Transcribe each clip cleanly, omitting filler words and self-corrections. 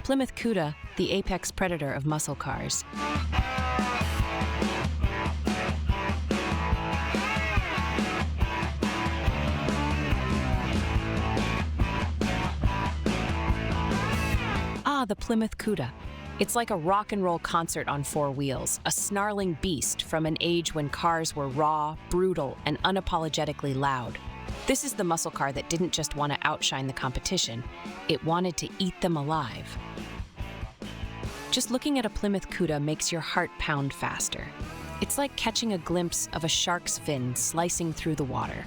Plymouth Cuda, the apex predator of muscle cars. Ah, the Plymouth Cuda. It's like a rock and roll concert on four wheels, a snarling beast from an age when cars were raw, brutal, and unapologetically loud. This is the muscle car that didn't just want to outshine the competition, it wanted to eat them alive. Just looking at a Plymouth Cuda makes your heart pound faster. It's like catching a glimpse of a shark's fin slicing through the water.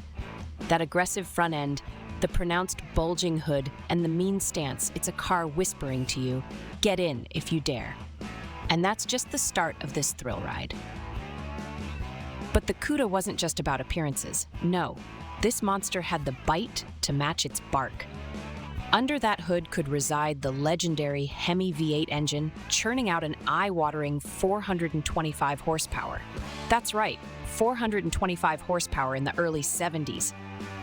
That aggressive front end, the pronounced bulging hood, and the mean stance, it's a car whispering to you, get in if you dare. And that's just the start of this thrill ride. But the Cuda wasn't just about appearances. No, this monster had the bite to match its bark. Under that hood could reside the legendary Hemi V8 engine, churning out an eye-watering 425 horsepower. That's right, 425 horsepower in the early 70s.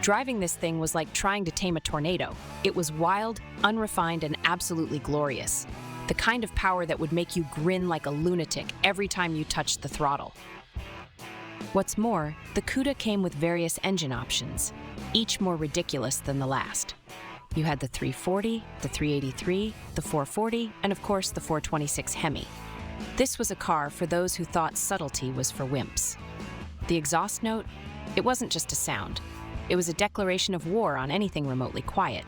Driving this thing was like trying to tame a tornado. It was wild, unrefined, and absolutely glorious. The kind of power that would make you grin like a lunatic every time you touched the throttle. What's more, the Cuda came with various engine options, each more ridiculous than the last. You had the 340, the 383, the 440, and of course the 426 Hemi. This was a car for those who thought subtlety was for wimps. The exhaust note? It wasn't just a sound. It was a declaration of war on anything remotely quiet.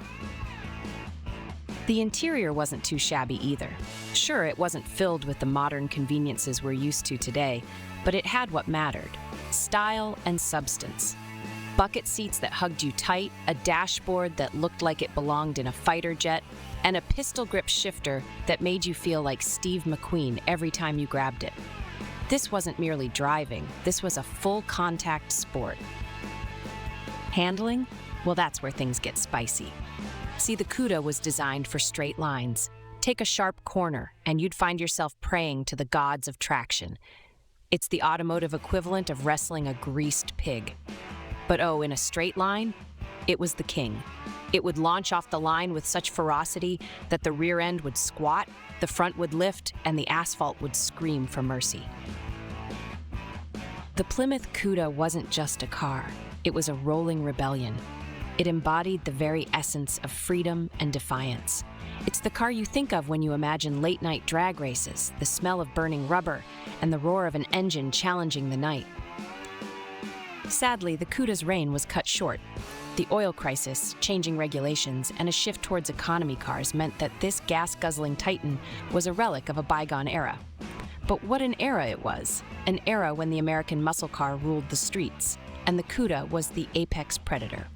The interior wasn't too shabby either. Sure, it wasn't filled with the modern conveniences we're used to today, but it had what mattered: style and substance. Bucket seats that hugged you tight, a dashboard that looked like it belonged in a fighter jet, and a pistol-grip shifter that made you feel like Steve McQueen every time you grabbed it. This wasn't merely driving, this was a full-contact sport. Handling? Well, that's where things get spicy. See, the Cuda was designed for straight lines. Take a sharp corner, and you'd find yourself praying to the gods of traction. It's the automotive equivalent of wrestling a greased pig. But oh, in a straight line, it was the king. It would launch off the line with such ferocity that the rear end would squat, the front would lift, and the asphalt would scream for mercy. The Plymouth Cuda wasn't just a car. It was a rolling rebellion. It embodied the very essence of freedom and defiance. It's the car you think of when you imagine late-night drag races, the smell of burning rubber, and the roar of an engine challenging the night. Sadly, the Cuda's reign was cut short. The oil crisis, changing regulations, and a shift towards economy cars meant that this gas-guzzling titan was a relic of a bygone era. But what an era it was! An era when the American muscle car ruled the streets, and the Cuda was the apex predator.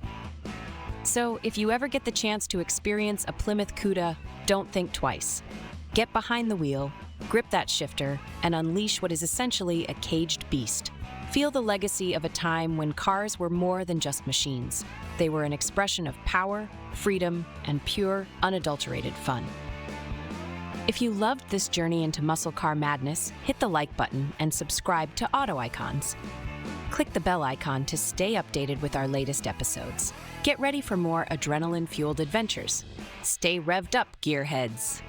So, if you ever get the chance to experience a Plymouth Cuda, don't think twice. Get behind the wheel, grip that shifter, and unleash what is essentially a caged beast. Feel the legacy of a time when cars were more than just machines. They were an expression of power, freedom, and pure, unadulterated fun. If you loved this journey into muscle car madness, hit the like button and subscribe to Auto Icons. Click the bell icon to stay updated with our latest episodes. Get ready for more adrenaline-fueled adventures. Stay revved up, gearheads!